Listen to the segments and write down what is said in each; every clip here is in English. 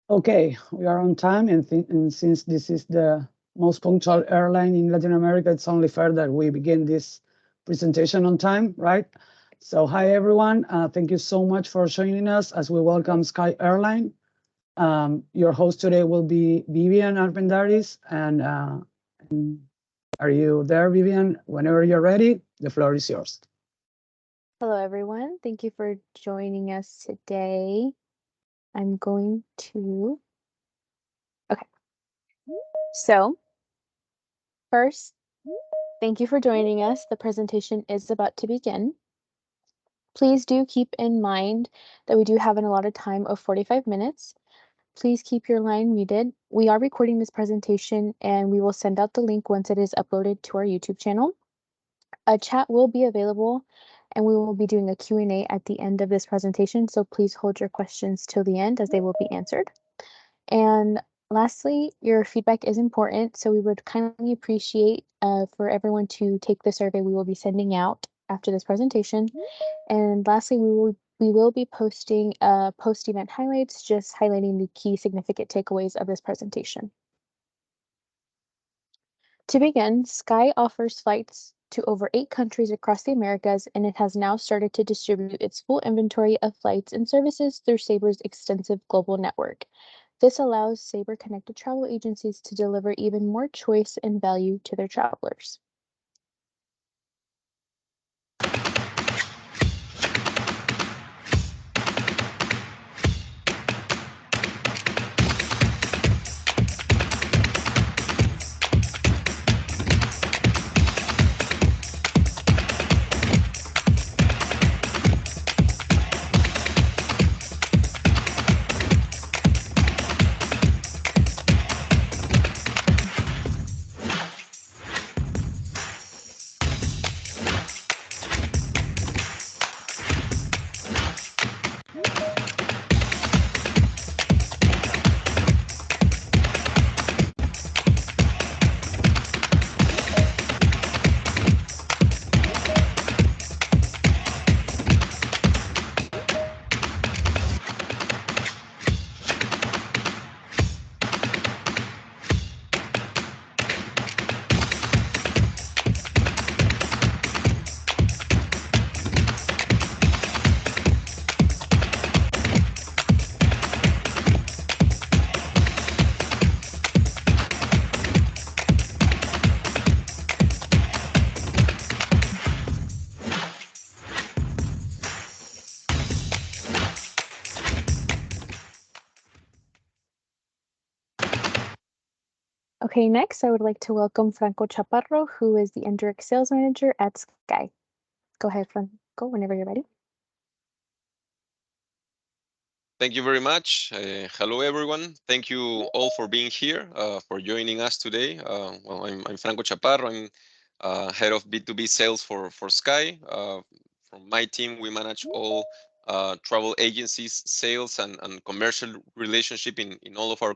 Okay, we are on time, and since this is the most punctual airline in Latin America, it's only fair that we begin this presentation on time, right? So hi, everyone. Thank you so much for joining us as we welcome SKY Airline. Your host today will be Vivian Arpendaris. And are you there, Vivian? Whenever you're ready, the floor is yours. Hello, everyone. Thank you for joining us today. I'm going to, okay. So first, thank you for joining us. The presentation is about to begin. Please do keep in mind that we do have an allotted time of 45 minutes. Please keep your line muted. We are recording this presentation and we will send out the link once it is uploaded to our YouTube channel. A chat will be available and we will be doing a Q&A at the end of this presentation, so please hold your questions till the end as they will be answered. And lastly, your feedback is important, so we would kindly appreciate for everyone to take the survey we will be sending out after this presentation. And lastly, we will be posting post-event highlights, just highlighting the key significant takeaways of this presentation. To begin, SKY offers flights to over 8 countries across the Americas, and it has now started to distribute its full inventory of flights and services through Saber's extensive global network. This allows Saber-connected travel agencies to deliver even more choice and value to their travelers. Okay, next I would like to welcome Franco Chaparro, who is the Indirect Sales Manager at SKY. Go ahead, Franco, whenever you're ready. Thank you very much. Hello, everyone. Thank you all for being here, for joining us today. Well, I'm Franco Chaparro. I'm head of B2B sales for SKY. From my team, we manage all travel agencies, sales, and commercial relationship in all of our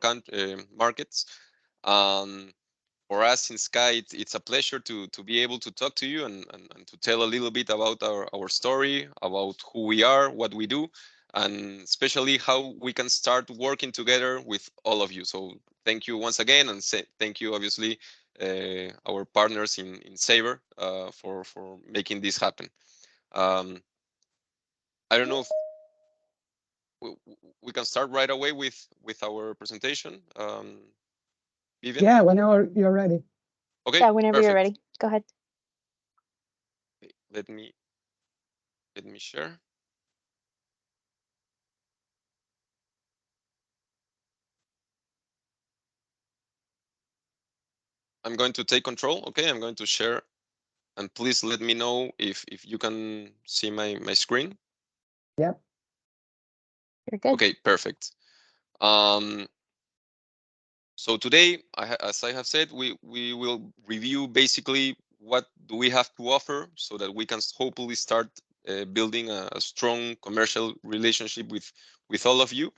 markets. For us in SKY, it's a pleasure to be able to talk to you and to tell a little bit about our story, about who we are, what we do, and especially how we can start working together with all of you. So thank you once again, and thank you, obviously, our partners in Saber for making this happen. I don't know if we can start right away with our presentation. Vivian? Yeah, whenever you're ready. Okay, yeah, whenever perfect. you're ready. Go ahead. Okay, let me share. I'm going to take control. Okay, I'm going to share, and please let me know if you can see my screen. Yep. You're good. Okay, perfect. So today, as I have said, we will review basically what do we have to offer so that we can hopefully start building a strong commercial relationship with all of you.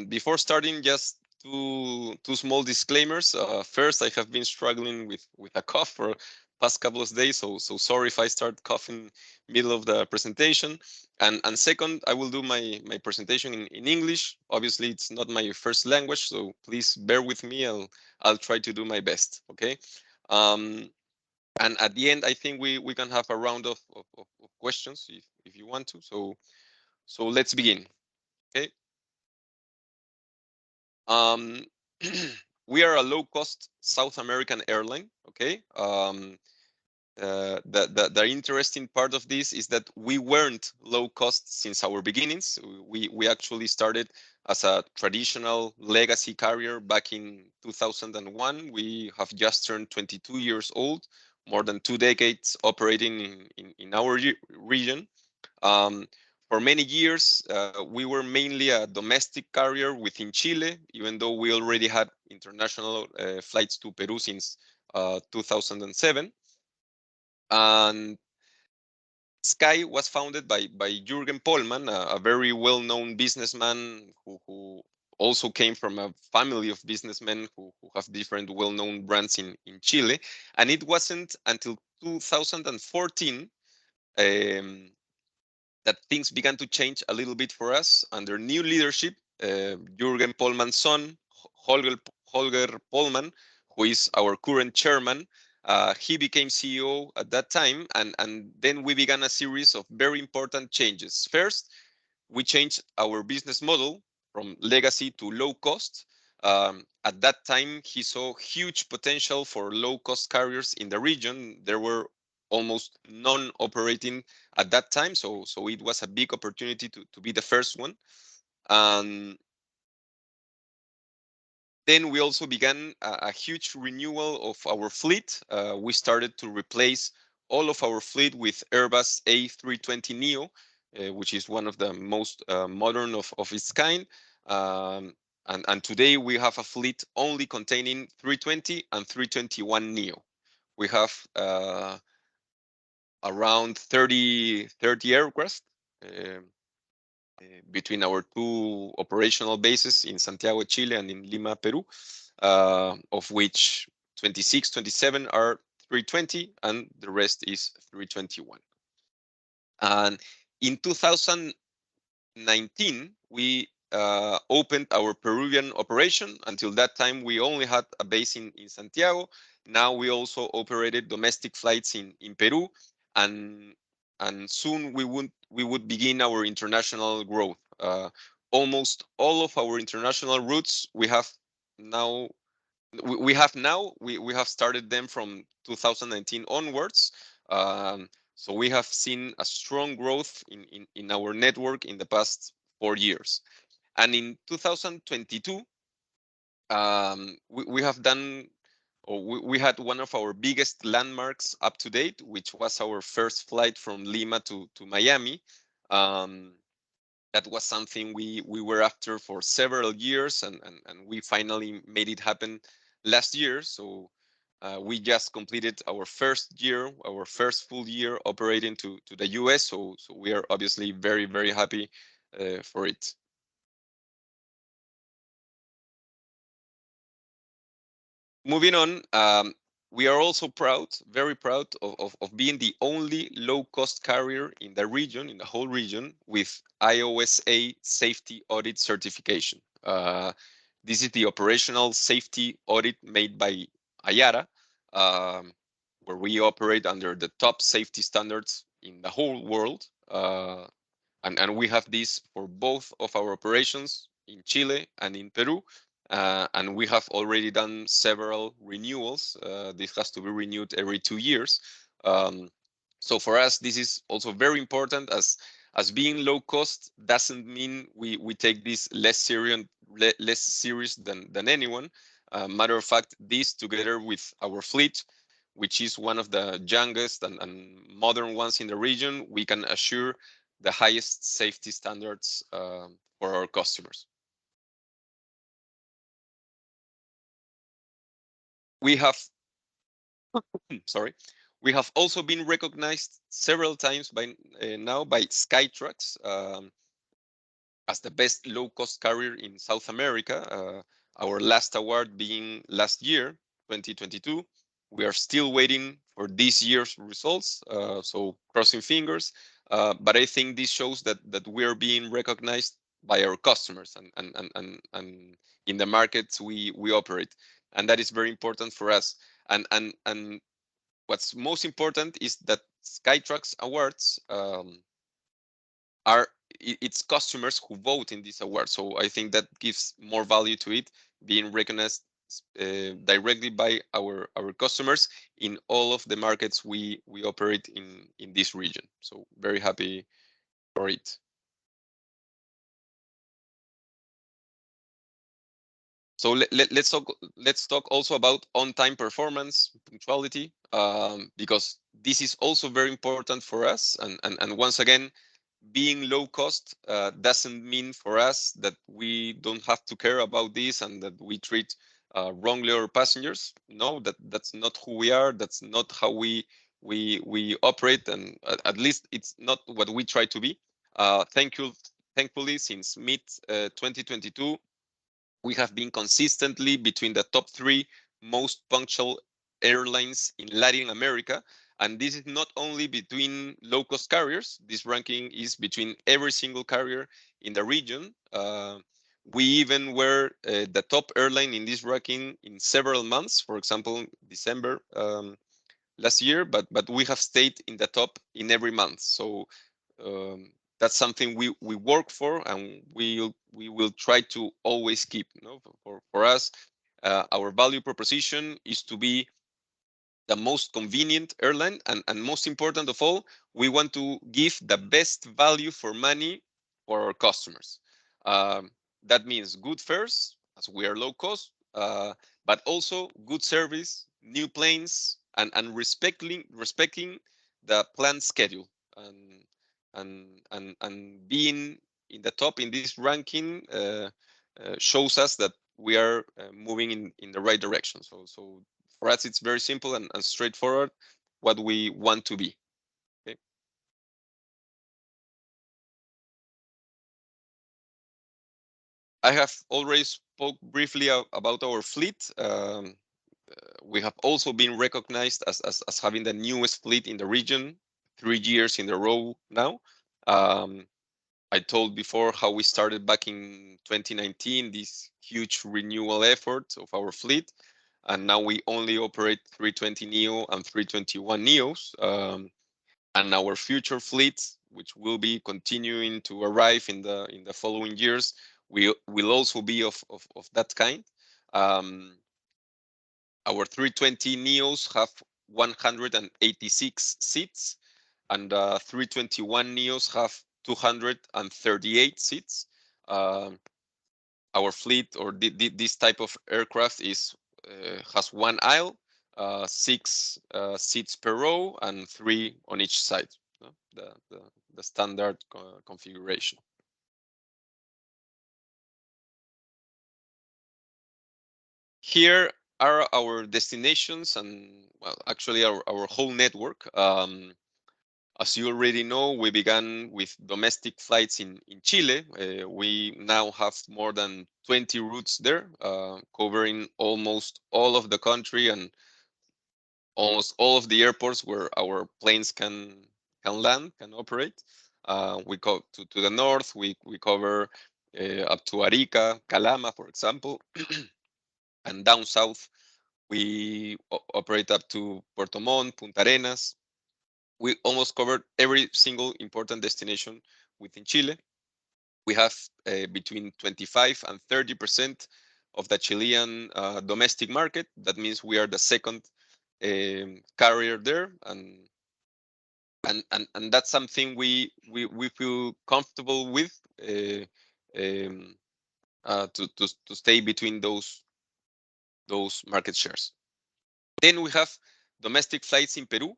Before starting, just two small disclaimers. First, I have been struggling with a cough for past couple of days, so sorry if I start coughing middle of the presentation. And second, I will do my presentation in English. Obviously, it's not my first language, so please bear with me. I'll try to do my best. Okay. And at the end, I think we can have a round of questions if you want to. So let's begin. Okay. We are a low-cost South American airline. Okay. The interesting part of this is that we weren't low cost since our beginnings. We actually started as a traditional legacy carrier back in 2001. We have just turned 22 years old, more than 2 decades operating in our region. Um, for many years, we were mainly a domestic carrier within Chile, even though we already had international flights to Peru since 2007. And SKY was founded by Jürgen Pollmann, a very well-known businessman who also came from a family of businessmen who have different well-known brands in Chile. And it wasn't until 2014 that things began to change a little bit for us under new leadership. Jürgen Pollmann's son, Holger Pollmann, who is our current chairman, he became CEO at that time, and then we began a series of very important changes. First, we changed our business model from legacy to low cost. At that time, he saw huge potential for low cost carriers in the region. There were almost none operating at that time, so it was a big opportunity to be the first one. Then we also began a huge renewal of our fleet. We started to replace all of our fleet with Airbus A320neo, which is one of the most modern of its kind. And today we have a fleet only containing 320 and 321neo. We have around 30 aircraft between our two operational bases in Santiago, Chile, and in Lima, Peru, of which 26, 27 are 320, and the rest is 321. And in 2019, we opened our Peruvian operation. Until that time, we only had a base in Santiago. Now we also operated domestic flights in Peru, and soon we would begin our international growth. Almost all of our international routes we have now. We have started them from 2019 onwards. So we have seen a strong growth in our network in the past 4 years. And in 2022, we have done, or we had one of our biggest landmarks up to date, which was our first flight from Lima to Miami. That was something we were after for several years, and we finally made it happen last year. So we just completed our first full year operating to the US. So we are obviously very, very happy for it. Moving on, we are also very proud of being the only low-cost carrier in the region, in the whole region, with IOSA safety audit certification. This is the operational safety audit made by IATA, where we operate under the top safety standards in the whole world. And we have this for both of our operations in Chile and in Peru. And we have already done several renewals. This has to be renewed every 2 years. So for us, this is also very important, as being low cost doesn't mean we take this less serious than anyone. Matter of fact, this together with our fleet, which is one of the youngest and modern ones in the region, we can assure the highest safety standards for our customers. We have we have also been recognized several times by Skytrax as the best low-cost carrier in South America. Our last award being last year, 2022. We are still waiting this year's results. So crossing fingers. But I think this shows that we are being recognized by our customers and in the markets we operate, and that is very important for us. And what's most important is that Skytrax Awards are it's customers who vote in this award. So I think that gives more value to it, being recognized directly by our customers in all of the markets we operate in this region. So very happy for it. So let's talk also about on-time performance, punctuality, because this is also very important for us. And once again, being low cost doesn't mean for us that we don't have to care about this and that we treat wrongly our passengers. No, that's not who we are. That's not how we operate, and at least it's not what we try to be. Thankfully, since mid 2022, we have been consistently between the top 3 most punctual airlines in Latin America. And this is not only between low-cost carriers. This ranking is between every single carrier in the region. We even were the top airline in this ranking in several months. For example, December last year, but we have stayed in the top in every month. So um, that's something we work for, and we will try to always keep. You know, for us, our value proposition is to be the most convenient airline, and most important of all, we want to give the best value for money for our customers. Um, that means good fares, as we are low cost, but also good service, new planes, and respecting the planned schedule, and being in the top in this ranking shows us that we are moving in the right direction. So for us, it's very simple and straightforward what we want to be. Okay. I have already spoke briefly about our fleet. We have also been recognized as having the newest fleet in the region, 3 years in a row now. I told before how we started back in 2019, this huge renewal effort of our fleet. And now we only operate 320neo and 321neos. And our future fleet, which will be continuing to arrive in the following years, will also be of that kind. Our 320neos have 186 seats, and 321neos have 238 seats. Our fleet, or this type of aircraft, has 1 aisle, 6 seats per row, and 3 on each side. The standard configuration. Here are our destinations, and well, actually our whole network. As you already know, we began with domestic flights in Chile. We now have more than 20 routes there, covering almost all of the country and almost all of the airports where our planes can land, can operate. We go to the north. We cover up to Arica, Calama, for example, and down south we operate up to Puerto Montt, Punta Arenas. We almost covered every single important destination within Chile. We have between 25 and 30% of the Chilean domestic market. That means we are the second carrier there, and that's something we feel comfortable with, to stay between those market shares. Then we have domestic flights in Peru.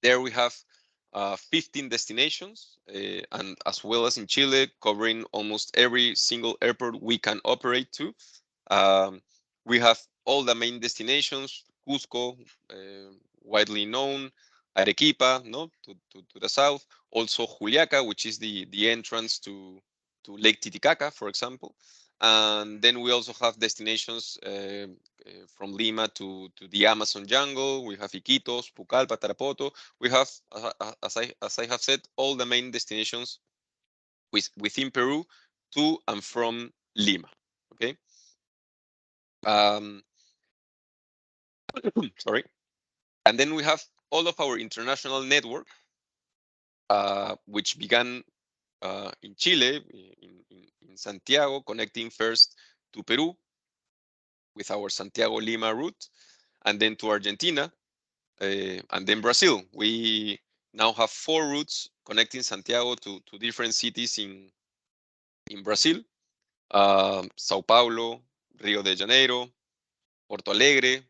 There we have 15 destinations, and as well as in Chile, covering almost every single airport we can operate to. We have all the main destinations: Cusco, widely known, Arequipa, no, to the south. Also Juliaca, which is the entrance to Lake Titicaca, for example. And then we also have destinations from Lima to the Amazon jungle. We have Iquitos, Pucallpa, Tarapoto. We have, as I have said, all the main destinations within Peru to and from Lima. Okay. Sorry. And then we have all of our international network, which began in Chile, in Santiago, connecting first to Peru with our Santiago-Lima route, and then to Argentina, and then Brazil. We now have 4 routes connecting Santiago to different cities in Brazil, Sao Paulo, Rio de Janeiro, Porto Alegre.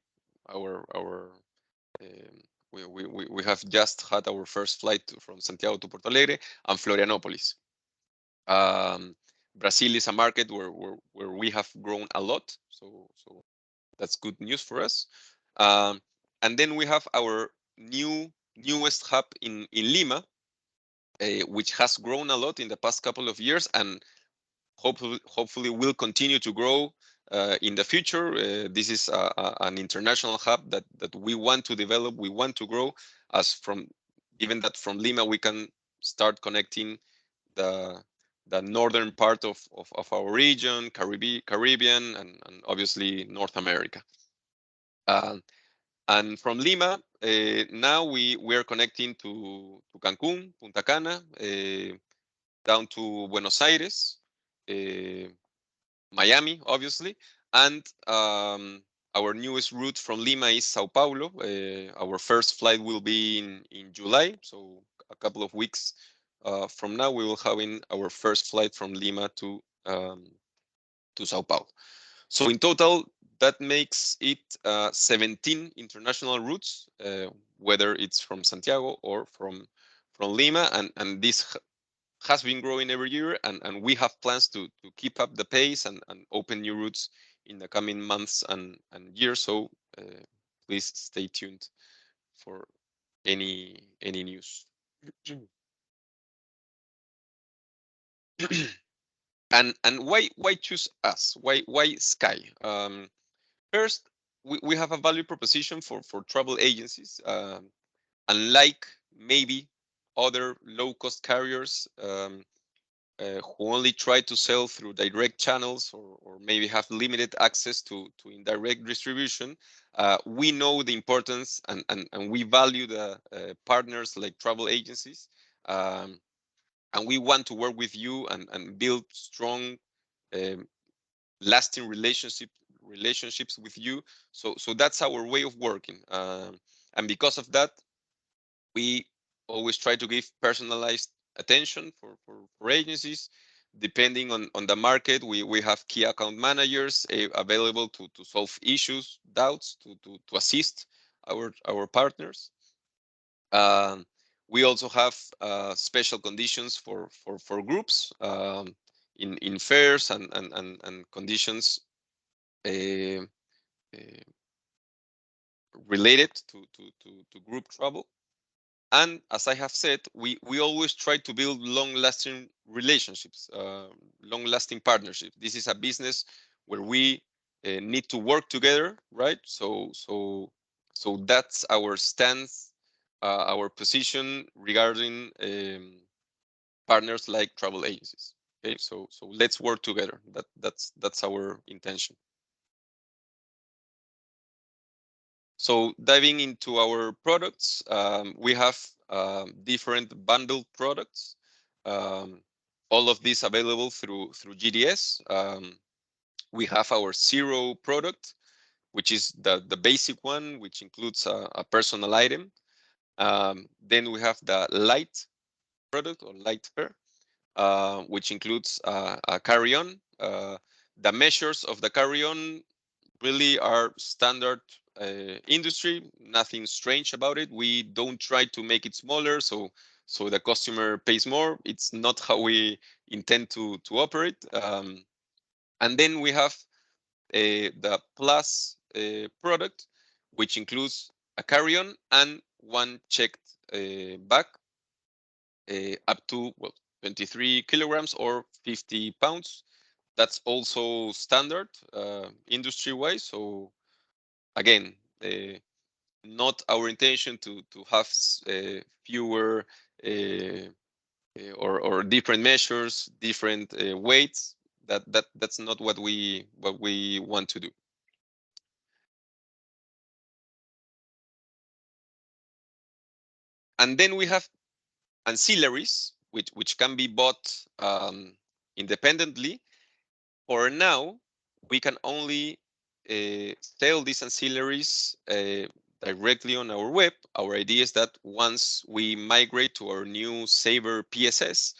We have just had our first flight from Santiago to Porto Alegre, and Florianopolis. Brazil is a market where we have grown a lot, so that's good news for us. And then we have our newest hub in Lima, which has grown a lot in the past couple of years, and hopefully will continue to grow in the future. This is an international hub that we want to develop, we want to grow, given that from Lima we can start connecting the northern part of our region, Caribbean, and obviously North America. And from Lima, now we are connecting to Cancun, Punta Cana, down to Buenos Aires, Miami, obviously, and our newest route from Lima is Sao Paulo. Our first flight will be in July, so a couple of weeks from now, we will have our first flight from Lima to Sao Paulo. So in total, that makes it 17 international routes, whether it's from Santiago or from Lima, and this has been growing every year, and we have plans to keep up the pace and open new routes in the coming months and years. So please stay tuned for any news. And why choose us? Why Sky? First, we have a value proposition for travel agencies. Unlike maybe other low-cost carriers who only try to sell through direct channels or maybe have limited access to indirect distribution, we know the importance and we value the partners like travel agencies. And we want to work with you and build strong, lasting relationships with you. So that's our way of working. And because of that, we always try to give personalized attention for agencies. Depending on the market, we have key account managers available to solve issues, doubts, to assist our partners. We also have special conditions for groups in fares and conditions related to group travel. And as I have said, we always try to build long-lasting relationships, long-lasting partnerships. This is a business where we need to work together, right? So that's our stance, our position regarding partners like travel agencies. Okay, so let's work together. That's our intention. So diving into our products, we have different bundled products. All of these available through GDS. We have our Zero product, which is the basic one, which includes a personal item. Then we have the Light product or Light fare, which includes a carry-on. The measures of the carry-on really are standard industry, nothing strange about it. We don't try to make it smaller so the customer pays more. It's not how we intend to operate. And then we have the Plus product, which includes a carry-on and one checked bag up to 23 kilograms or 50 pounds. That's also standard industry-wise. So again, not our intention to have fewer or different measures, different weights. That's not what we want to do. And then we have ancillaries, which can be bought independently. For now, we can only sell these ancillaries directly on our web. Our idea is that once we migrate to our new Saver PSS,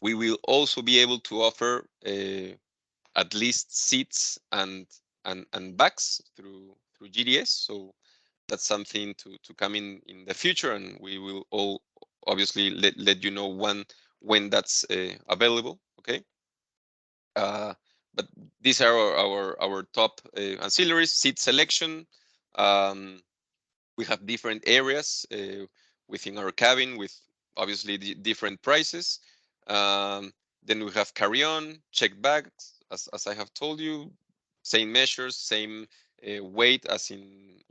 we will also be able to offer at least seats and bags through GDS. So that's something to come in the future, and we will all obviously let you know when that's available. Okay. But these are our top ancillaries. Seat selection. We have different areas within our cabin with obviously the different prices. Then we have carry-on, checked bags, as I have told you, same measures, same weight as in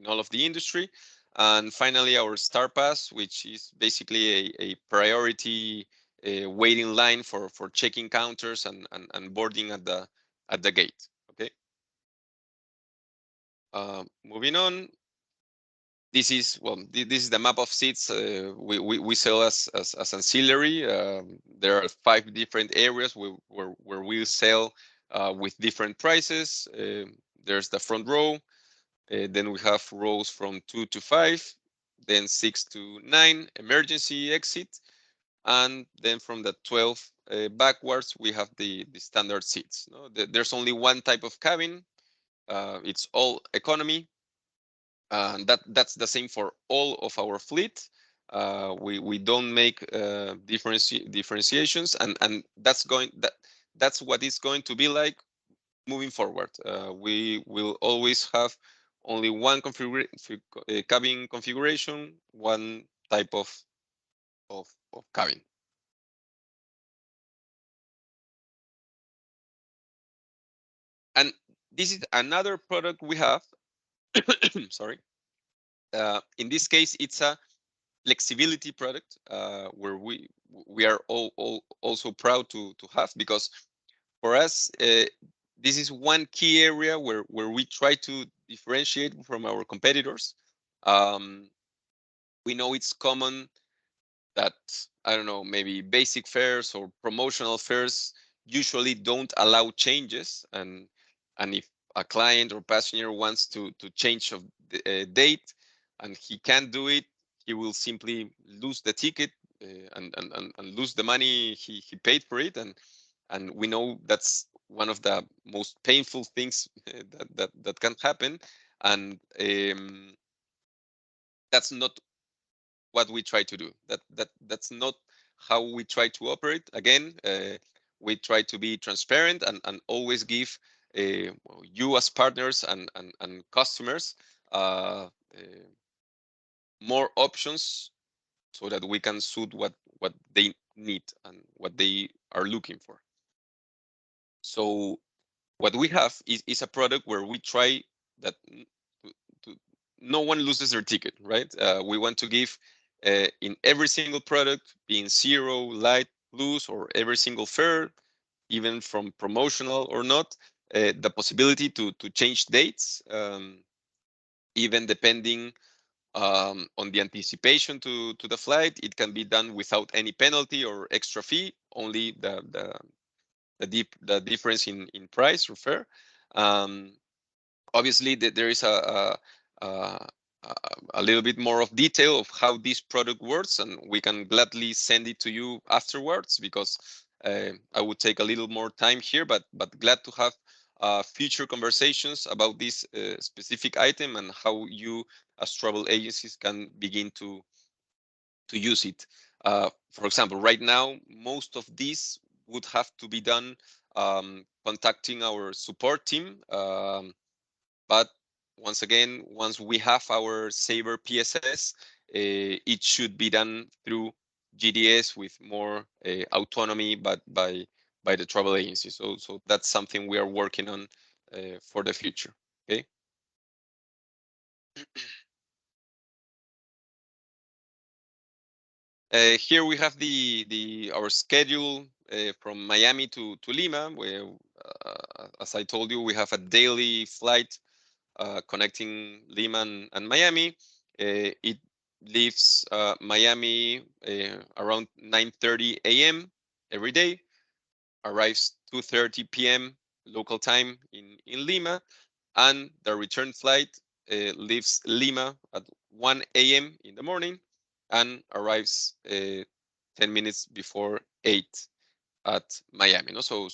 all of the industry. And finally, our Star Pass, which is basically a priority waiting line for checking counters and boarding at the gate. Okay. Moving on. This is this is the map of seats we sell as ancillary. There are 5 different areas where we sell with different prices. There's the front row. Then we have rows from 2 to 5, then 6 to 9, emergency exit, and then from the 12 backwards, we have the standard seats. No? There's only one type of cabin. It's all economy. And that's the same for all of our fleet. We don't make differentiations, and that's what it's going to be like moving forward. We will always have only one cabin configuration, one type of cabin. And this is another product we have. Sorry. In this case, it's a flexibility product where we are all also proud to have, because for us this is one key area where we try to differentiate from our competitors. We know it's common that, I don't know, maybe basic fares or promotional fares usually don't allow changes, and if a client or passenger wants to change of the date and he can't do it, he will simply lose the ticket and lose the money he paid for it, and we know that's one of the most painful things that can happen, and that's not what we try to do. That's not how we try to operate. Again, we try to be transparent and always give you as partners and customers more options so that we can suit what they need and what they are looking for. So what we have is a product where we try that no one loses their ticket, right? We want to give in every single product, being zero, light, plus, or every single fare, even from promotional or not, the possibility to change dates, even depending on the anticipation to the flight. It can be done without any penalty or extra fee, only the difference in price or fare. Obviously, there is a little bit more of detail of how this product works, and we can gladly send it to you afterwards, because I would take a little more time here, but glad to have future conversations about this specific item and how you as travel agencies can begin to use it. For example, right now, most of this would have to be done contacting our support team. But once again, once we have our Saver PSS, it should be done through GDS with more autonomy, but by the travel agency. So that's something we are working on for the future. Okay. Here we have our schedule from Miami to Lima, where, as I told you, we have a daily flight connecting Lima and Miami. It leaves Miami around 9:30 a.m. every day, arrives 2:30 p.m. local time in Lima, and the return flight leaves Lima at 1 a.m. in the morning and arrives 10 minutes before 8 at Miami. No? So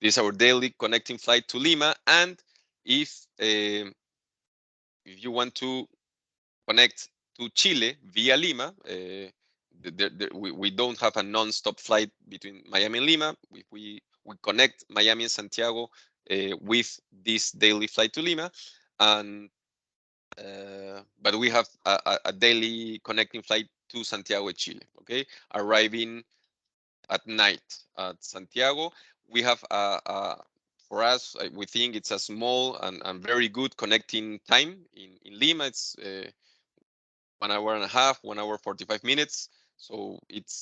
this is our daily connecting flight to Lima. And if you want to connect to Chile via Lima, we don't have a non-stop flight between Miami and Lima. We connect Miami and Santiago with this daily flight to Lima, and but we have a daily connecting flight to Santiago, Chile. Okay, arriving at night at Santiago. We have for us, we think it's a small and very good connecting time. In Lima, it's 1 hour and a half, 1 hour 45 minutes. So it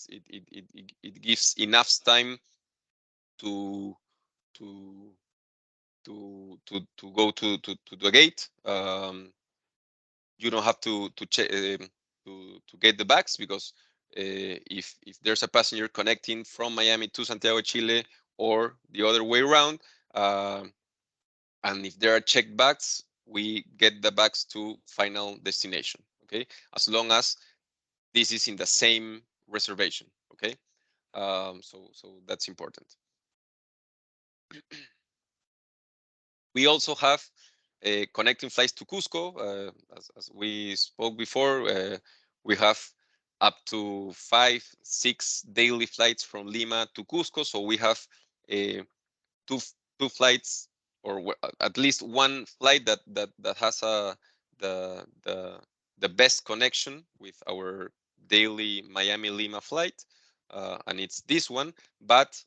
gives enough time to to to go to the gate. You don't have to check to get the bags, because if there's a passenger connecting from Miami to Santiago, Chile, or the other way around, and if there are checked bags, we get the bags to final destination. Okay, as long as this is in the same reservation. Okay, so that's important. We also have connecting flights to Cusco. As we spoke before, we have up to 5-6 daily flights from Lima to Cusco. So we have two flights, or at least one flight that has the best connection with our daily Miami Lima flight, and it's this one. But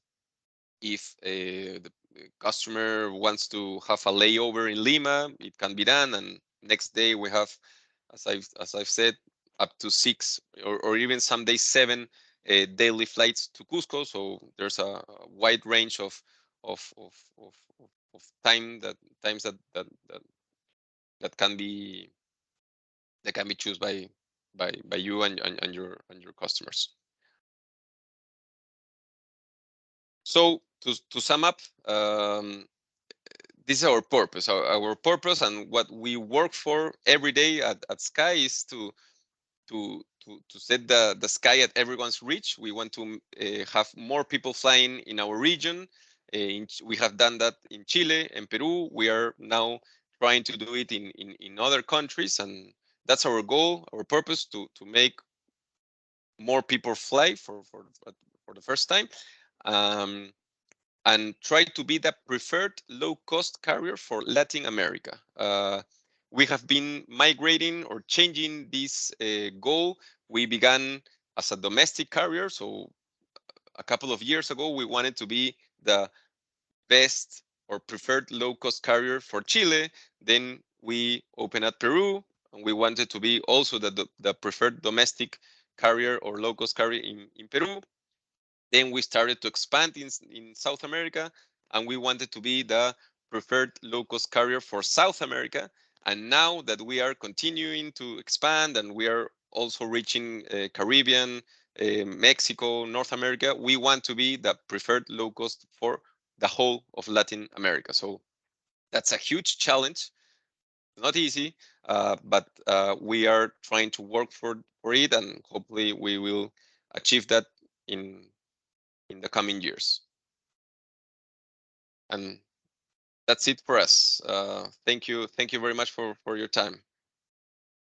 if the customer wants to have a layover in Lima, it can be done. And next day we have, as I've said, up to 6 or even some days 7 daily flights to Cusco. So there's a wide range of times that can be chosen by you and your customers. So to sum up, this is our purpose. Our purpose and what we work for every day at Sky is to set the sky at everyone's reach. We want to have more people flying in our region. We have done that in Chile and Peru. We are now trying to do it in other countries, and that's our goal, our purpose, to make more people fly for the first time. And try to be the preferred low-cost carrier for Latin America. We have been migrating or changing this goal. We began as a domestic carrier. So a couple of years ago, we wanted to be the best or preferred low-cost carrier for Chile. Then we opened at Peru, and we wanted to be also the preferred domestic carrier or low-cost carrier in Peru. Then we started to expand in South America, and we wanted to be the preferred low-cost carrier for South America. And now that we are continuing to expand and we are also reaching Caribbean, Mexico, North America, we want to be the preferred low-cost for the whole of Latin America. So that's a huge challenge. Not easy, but we are trying to work for it, and hopefully we will achieve that in the coming years. And that's it for us. Thank you very much for your time.